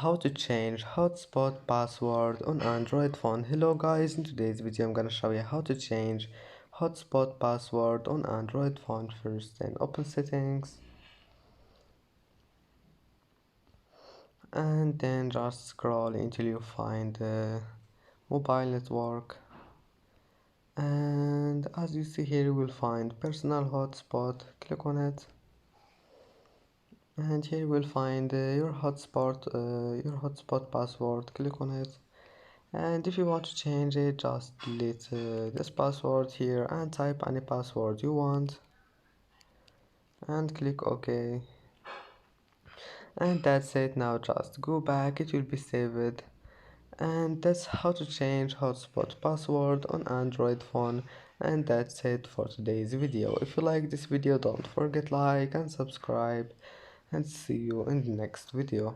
How to change hotspot password on Android phone. Hello guys, in today's video I'm gonna show you how to change hotspot password on Android phone. First, then open settings and then just scroll until you find the mobile network, and as you see here you will find personal hotspot. Click on it and here you will find your hotspot password. Click on it. And if you want to change it, just delete this password here and type any password you want and click OK. And that's it. Now just go back, it will be saved. And that's how to change hotspot password on Android phone. And that's it for today's video. If you like this video, don't forget like and subscribe, and see you in the next video.